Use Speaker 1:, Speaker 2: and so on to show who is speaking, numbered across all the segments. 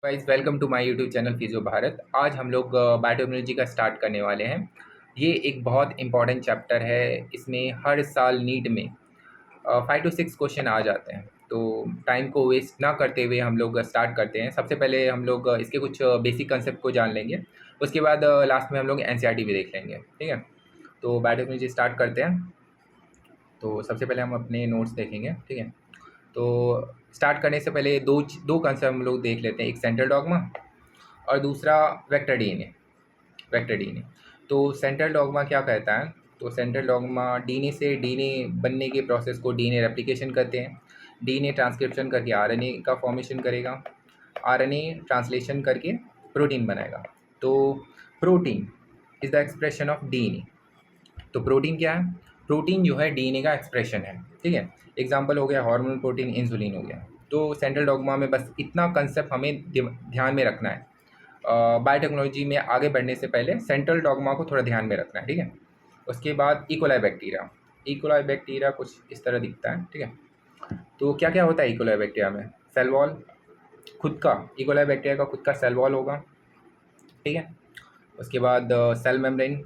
Speaker 1: Guys welcome to my YouTube channel physio Bharat. आज हम लोग बायोटेक्नोलॉजी का स्टार्ट करने वाले हैं। ये एक बहुत इंपॉर्टेंट चैप्टर है। इसमें हर साल नीट में 5 to 6 क्वेश्चन आ जाते हैं। तो टाइम को वेस्ट ना करते हुए हम लोग स्टार्ट करते हैं। सबसे पहले हम लोग इसके कुछ बेसिक कंसेप्ट को जान लेंगे। उसके बाद लास्ट में हम लोग एनसीईआरटी भी देख लेंगे। ठीक है, तो बायोटेक्नोलॉजी स्टार्ट करते हैं। तो सबसे पहले हम अपने नोट्स देखेंगे। ठीक है, तो स्टार्ट करने से पहले दो दो कंसेप्ट हम लोग देख लेते हैं। एक सेंट्रल डॉग्मा और दूसरा वेक्टर डीएनए। वेक्टर डीएनए, तो सेंट्रल डॉग्मा क्या कहता है? तो सेंट्रल डॉग्मा डीएनए से डीएनए बनने के प्रोसेस को डीएनए रेप्लिकेशन करते हैं। डीएनए ट्रांसक्रिप्शन करके आरएनए का फॉर्मेशन करेगा। आरएनए ट्रांसलेशन करके प्रोटीन बनाएगा। तो protein is the expression of DNA. तो प्रोटीन क्या है? प्रोटीन जो है डीएनए का एक्सप्रेशन है। ठीक है, एग्जांपल हो गया हार्मोनल प्रोटीन, इंसुलिन हो गया। तो सेंट्रल डॉग्मा में बस इतना कंसेप्ट हमें ध्यान में रखना है। बायोटेक्नोलॉजी में आगे बढ़ने से पहले सेंट्रल डॉग्मा को थोड़ा ध्यान में रखना है। ठीक है, उसके बाद इकोलाई बैक्टीरिया। इकोलाई बैक्टीरिया कुछ इस तरह दिखता है। ठीक है, तो क्या क्या होता है इकोलाई बैक्टीरिया में? सेल वॉल, खुद का इकोलाई बैक्टीरिया का खुद का सेल वॉल होगा। ठीक है, उसके बाद सेल मेम्ब्रेन।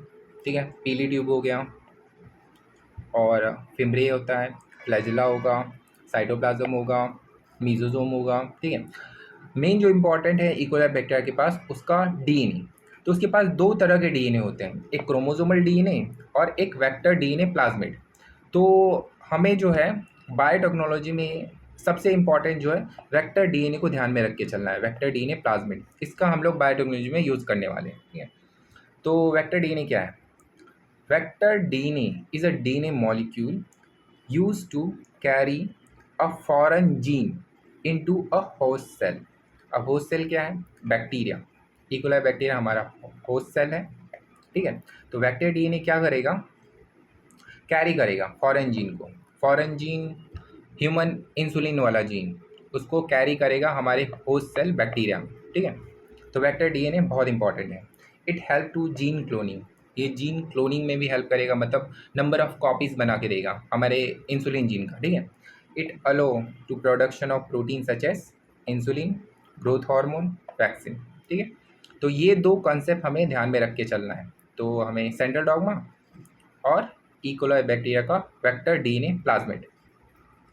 Speaker 1: ठीक है, पीली ट्यूब हो गया, और फिम्ब्रे होता है, फ्लैजिला होगा, साइटोप्लाज्म होगा, मीजोजोम होगा। ठीक है, मेन जो इम्पॉर्टेंट है इकोलाई बैक्टीरिया के पास उसका डीएनए। तो उसके पास दो तरह के डीएनए होते हैं, एक क्रोमोसोमल डीएनए और एक वेक्टर डीएनए प्लाज्मिड। तो हमें जो है बायोटेक्नोलॉजी में सबसे इम्पॉर्टेंट जो है वेक्टर डीएनए को ध्यान में रख के चलना है। वेक्टर डीएनए प्लाज्मिड, इसका हम लोग बायोटेक्नोलॉजी में यूज़ करने वाले हैं। ठीक है, तो वेक्टर डीएनए क्या है? Vector DNA is a DNA molecule used to carry a foreign gene into a host cell. अब host cell क्या है? बैक्टीरिया। इकोलाई बैक्टीरिया हमारा होस्ट सेल है। ठीक है, तो वेक्टर डीएनए क्या करेगा? कैरी करेगा फॉरेन जीन को। फॉरेन जीन ह्यूमन इंसुलिन वाला जीन, उसको कैरी करेगा हमारे होस्ट सेल बैक्टीरिया में। ठीक है, तो वेक्टर डीएनए बहुत इंपॉर्टेंट है। It help to gene cloning. ये जीन क्लोनिंग में भी हेल्प करेगा, मतलब नंबर ऑफ कॉपीज बना के देगा हमारे इंसुलिन जीन का। ठीक है, it allow to production of protein such as insulin, growth hormone, vaccine. ठीक है, तो ये दो कॉन्सेप्ट हमें ध्यान में रख के चलना है। तो हमें सेंट्रल डॉग्मा और इकोलाई बैक्टीरिया का वेक्टर डीएनए प्लाज्मिड।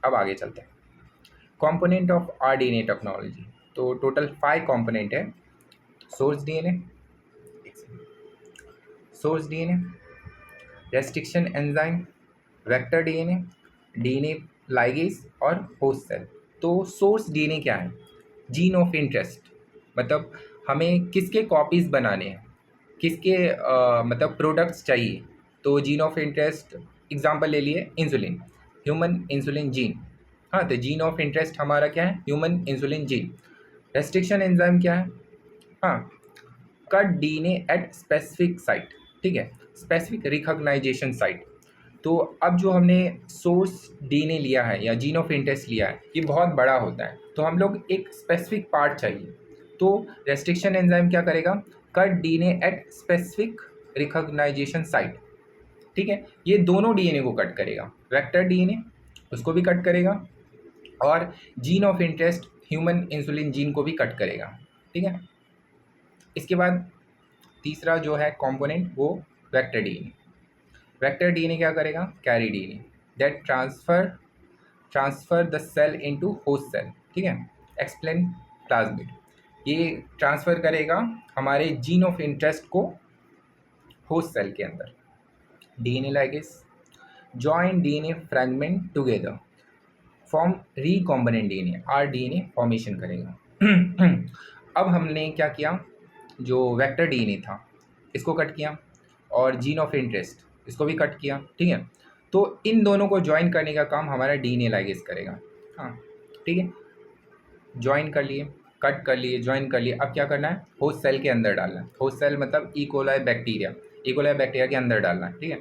Speaker 1: अब आगे चलते हैं। Component of R DNA technology, तो टोटल 5 कंपोनेंट है। Source DNA, source DNA, restriction enzyme, vector DNA, DNA ligase और होस्ट सेल। तो सोर्स डीएनए क्या है? जीन ऑफ इंटरेस्ट, मतलब हमें किसके कॉपीज़ बनाने हैं, किसके मतलब प्रोडक्ट्स चाहिए। तो जीन ऑफ इंटरेस्ट एग्जांपल ले लिए इंसुलिन, ह्यूमन इंसुलिन जीन। हाँ, तो जीन ऑफ इंटरेस्ट हमारा क्या है? Human insulin gene. Restriction enzyme क्या है? हाँ, cut DNA at specific site. ठीक है, स्पेसिफिक रिकॉग्नाइजेशन साइट। तो अब जो हमने सोर्स डीएनए लिया है या जीन ऑफ इंटरेस्ट लिया है, ये बहुत बड़ा होता है, तो हम लोग एक स्पेसिफिक पार्ट चाहिए। तो रेस्ट्रिक्शन एंजाइम क्या करेगा? Cut DNA at specific recognisation site. ठीक है, ये दोनों डीएनए को कट करेगा। वेक्टर डीएनए उसको भी कट करेगा, और gene of interest human insulin gene को भी कट करेगा। ठीक है, इसके बाद तीसरा जो है कंपोनेंट वो वेक्टर डीएनए। वेक्टर डीएनए क्या करेगा? Carry DNA that transfer the cell into host cell. ठीक है, एक्सप्लेन प्लाज्मिड, ये ट्रांसफ़र करेगा हमारे जीन ऑफ इंटरेस्ट को होस्ट सेल के अंदर। DNA ligase join DNA fragment together form recombinant DNA, are DNA formation करेगा। अब हमने क्या किया? जो वेक्टर डीएनए था इसको कट किया, और जीन ऑफ इंटरेस्ट इसको भी कट किया। ठीक है, तो इन दोनों को ज्वाइन करने का काम हमारा डीएनए लाइगेज करेगा। हाँ, ठीक है, ज्वाइन कर लिए, कट कर लिए, ज्वाइन कर लिए। अब क्या करना है? होस्ट सेल के अंदर डालना है। होस्ट सेल मतलब इकोलाई बैक्टीरिया, इकोलाई बैक्टीरिया के अंदर डालना है। ठीक है,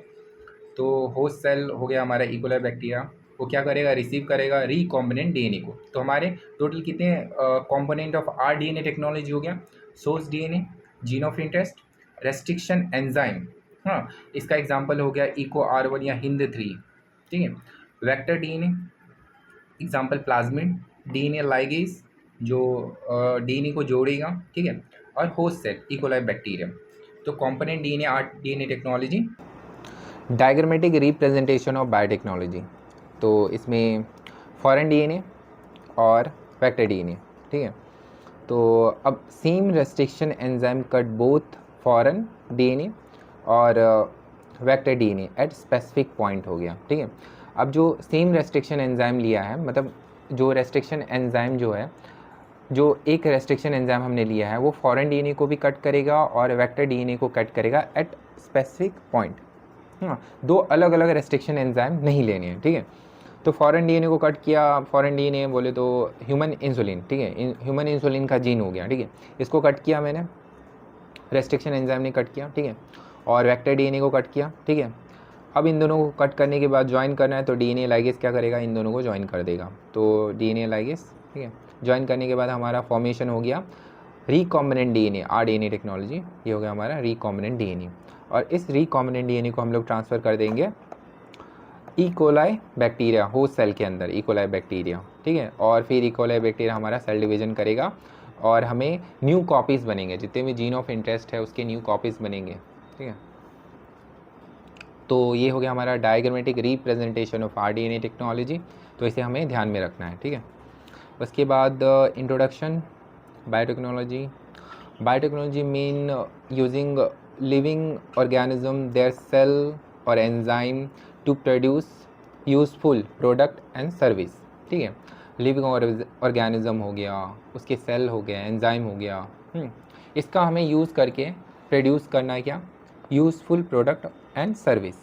Speaker 1: तो होस्ट सेल हो गया हमारा इकोलाई बैक्टीरिया। वो क्या करेगा? रिसीव करेगा रिकॉम्बिनेंट डीएनए को। तो हमारे टोटल कितने component of R DNA technology हो गया? Source DNA, gene of interest, restriction enzyme. हाँ, इसका एग्जांपल हो गया इको R1 या हिंद 3। ठीक है, vector DNA example plasmid, DNA ligase, जो डीएनए को जोड़ेगा, ठीक है, और होस्ट सेल इकोलाई बैक्टीरियम। तो component DNA are DNA technology, diagrammatic representation of biotechnology. तो इसमें फॉरेन डीएनए और वेक्टर डीएनए, ठीक है। तो अब same restriction enzyme cut both foreign DNA और vector DNA at specific point हो गया, ठीक है। अब जो सेम रेस्ट्रिक्शन एंजाइम लिया है, मतलब जो रेस्ट्रिक्शन एंजाइम जो है, जो एक रेस्ट्रिक्शन एंजाइम हमने लिया है वो फॉरेन डीएनए को भी कट करेगा और वेक्टर डीएनए को कट करेगा एट स्पेसिफिक पॉइंट। हाँ, दो अलग अलग रेस्ट्रिक्शन एंजाइम नहीं लेने हैं, ठीक है। तो फॉरेन डीएनए को कट किया, फॉरेन डीएनए बोले तो ह्यूमन इंसुलिन, ठीक है, ह्यूमन इंसुलिन का जीन हो गया, ठीक है, इसको कट किया मैंने, रेस्ट्रिक्शन एंजाइम ने कट किया, ठीक है, और वेक्टर डीएनए को कट किया, ठीक है। अब इन दोनों को कट करने के बाद ज्वाइन करना है, तो डीएनए लाइगेज क्या करेगा, इन दोनों को ज्वाइन कर देगा। तो डीएनए लाइगेज, ठीक है, ज्वाइन करने के बाद हमारा फॉर्मेशन हो गया रिकॉम्बिनेंट डीएनए, आरडीएनए टेक्नोलॉजी, ये हो गया हमारा रिकॉम्बिनेंट डीएनए। और इस रिकॉम्बिनेंट डीएनए को हम लोग ट्रांसफ़र कर देंगे इकोलाई बैक्टीरिया होस्ट सेल के अंदर, इकोलाई बैक्टीरिया, ठीक है। और फिर इकोलाई बैक्टीरिया हमारा सेल डिवीजन करेगा और हमें न्यू कॉपीज़ बनेंगे, जितने भी जीन ऑफ इंटरेस्ट है उसके न्यू कॉपीज़ बनेंगे, ठीक है। तो ये हो गया हमारा diagrammatic representation of rDNA technology, तो इसे हमें ध्यान में रखना है, ठीक है। उसके बाद introduction biotechnology. Biotechnology mean using living organism their cell और enzyme to produce useful product and service, ठीक है। लिविंग ऑर्गेनिज्म हो गया, उसके सेल हो गया, एंजाइम हो गया, इसका हमें यूज़ करके प्रोड्यूस करना है क्या, यूज़फुल प्रोडक्ट एंड सर्विस।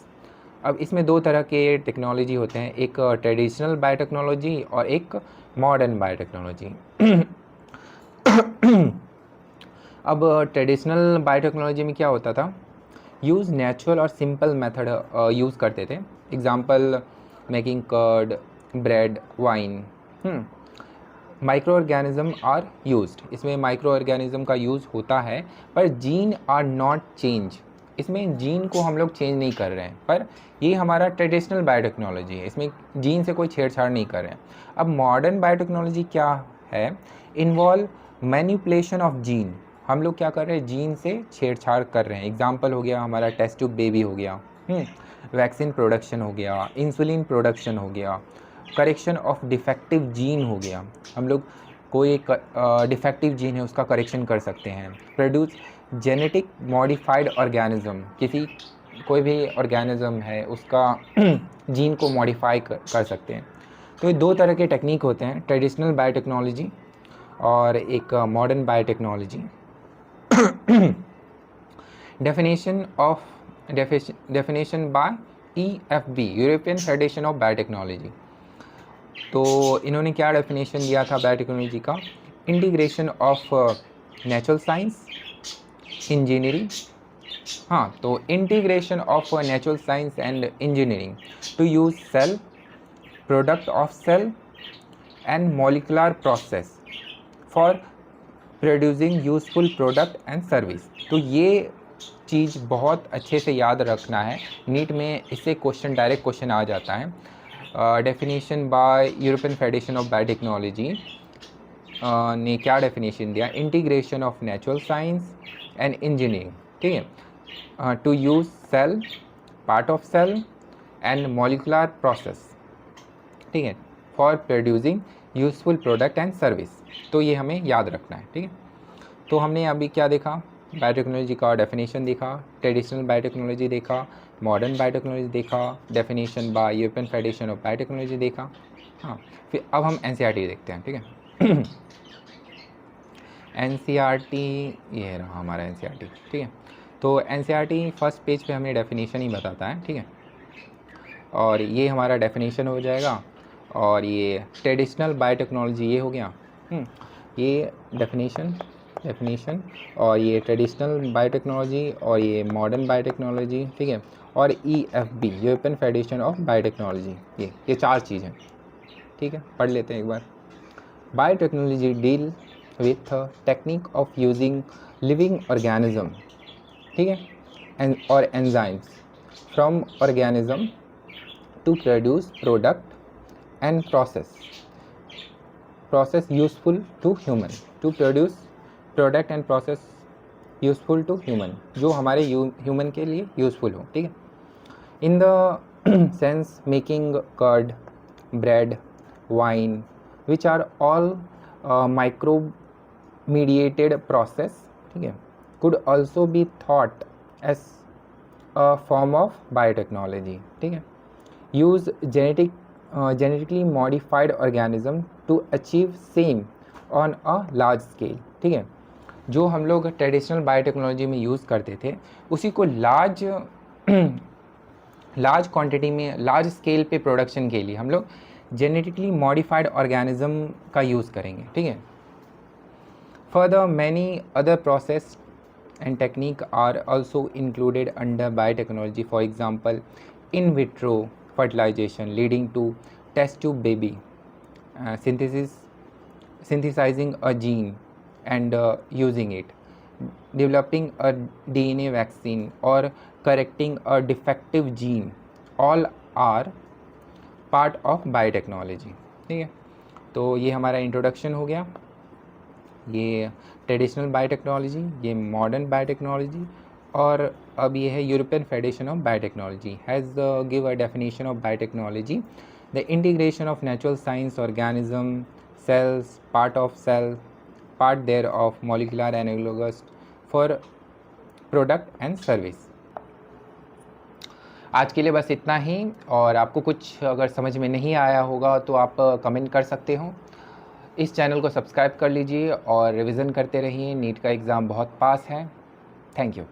Speaker 1: अब इसमें दो तरह के टेक्नोलॉजी होते हैं, एक ट्रेडिशनल बायोटेक्नोलॉजी और एक मॉडर्न बायोटेक्नोलॉजी। अब ट्रेडिशनल बायोटेक्नोलॉजी में क्या होता था, यूज़ नेचुरल और सिंपल मेथड यूज़ करते थे, example making curd, bread, wine. Microorganism are used, इसमें माइक्रो ऑर्गेनिज्म का यूज़ होता है, पर जीन आर नॉट चेंज, इसमें जीन को हम लोग चेंज नहीं कर रहे हैं, पर ये हमारा ट्रेडिशनल बायोटेक्नोलॉजी है, इसमें जीन से कोई छेड़छाड़ नहीं कर रहे हैं। अब मॉडर्न बायोटेक्नोलॉजी क्या है, इन्वॉल्व मैनिपुलेशन ऑफ जीन, हम लोग क्या कर रहे हैं, जीन से छेड़छाड़ कर रहे हैं। एग्जाम्पल हो गया हमारा टेस्ट ट्यूब बेबी हो गया, वैक्सीन प्रोडक्शन हो गया, इंसुलिन प्रोडक्शन हो गया, करेक्शन ऑफ डिफेक्टिव जीन हो गया, हम लोग कोई एक डिफेक्टिव जीन है उसका करेक्शन कर सकते हैं। प्रोड्यूस जेनेटिक मॉडिफाइड ऑर्गेनिज्म, किसी कोई भी ऑर्गेनिज्म है उसका जीन को मॉडिफाई कर सकते हैं। तो ये दो तरह के टेक्निक होते हैं, ट्रेडिशनल बायोटेक्नोलॉजी और एक modern biotechnology. Definition by EFB, European federation of biotechnology. तो इन्होंने क्या डेफिनेशन दिया था बायोटेक्नोलॉजी का, integration of natural science, engineering, हाँ, तो integration of natural science and engineering to use cell, product of cell and molecular process for producing useful product and service. तो ये चीज़ बहुत अच्छे से याद रखना है, नीट में इससे क्वेश्चन, डायरेक्ट क्वेश्चन आ जाता है। Definition by European federation of biotechnology ने क्या डेफिनेशन दिया, integration of natural science and engineering, ठीक है, to use cell, part of cell and molecular process, ठीक है, for producing useful product and service. तो ये हमें याद रखना है, ठीक है। तो हमने अभी क्या देखा, बायोटेक्नोलॉजी का डेफिनेशन देखा, ट्रेडिशनल बायोटेक्नोलॉजी देखा, मॉडर्न बायोटेक्नोलॉजी देखा, definition by European federation of biotechnology देखा। हाँ, फिर अब हम NCERT देखते हैं, ठीक है। NCERT, ये रहा हमारा NCERT, ठीक है। तो NCERT फर्स्ट पेज पे हमें डेफिनेशन ही बताता है, ठीक है, और ये हमारा डेफिनेशन हो जाएगा, और ये ट्रेडिशनल बायोटेक्नोलॉजी ये हो गया, ये डेफिनेशन और ये ट्रेडिशनल बायोटेक्नोलॉजी और ये मॉडर्न बायोटेक्नोलॉजी, ठीक है, और EFB, European federation of biotechnology, ये चार चीज़ हैं, ठीक है, पढ़ लेते हैं एक बार। Biotechnology deal with technique of using living organism, ठीक है, और enzymes from organism to produce product and
Speaker 2: process useful to human, to produce product and process useful to human, जो हमारे human के लिए useful हो, ठीक है. In the sense making curd, bread, wine, which are all micro mediated process, ठीक है, could also be thought as a form of biotechnology, ठीक है. use genetically modified organism to achieve same on a large scale, ठीक है. जो हम लोग traditional biotechnology में यूज़ करते थे उसी को लार्ज क्वांटिटी में, लार्ज स्केल पे प्रोडक्शन के लिए हम लोग जेनेटिकली मॉडिफाइड ऑर्गेनिज्म का यूज़ करेंगे, ठीक है. Further many other process and technique are also included under biotechnology. For example, in vitro fertilization leading to test tube baby, synthesizing a gene and using it, developing a DNA vaccine or correcting a defective gene, all are part of biotechnology, ठीक है. तो ये हमारा introduction हो गया. ये traditional biotechnology, ये modern biotechnology, और अब ये है European federation of biotechnology has give a definition of biotechnology, the integration of natural science organism, cells, part of cell, part there of molecular analogous for product and service. आज के लिए बस इतना ही, और आपको कुछ अगर समझ में नहीं आया होगा तो आप कमेंट कर सकते हो. इस चैनल को सब्सक्राइब कर लीजिए और रिवीजन करते रहिए. नीट का एग्ज़ाम बहुत पास है. Thank you.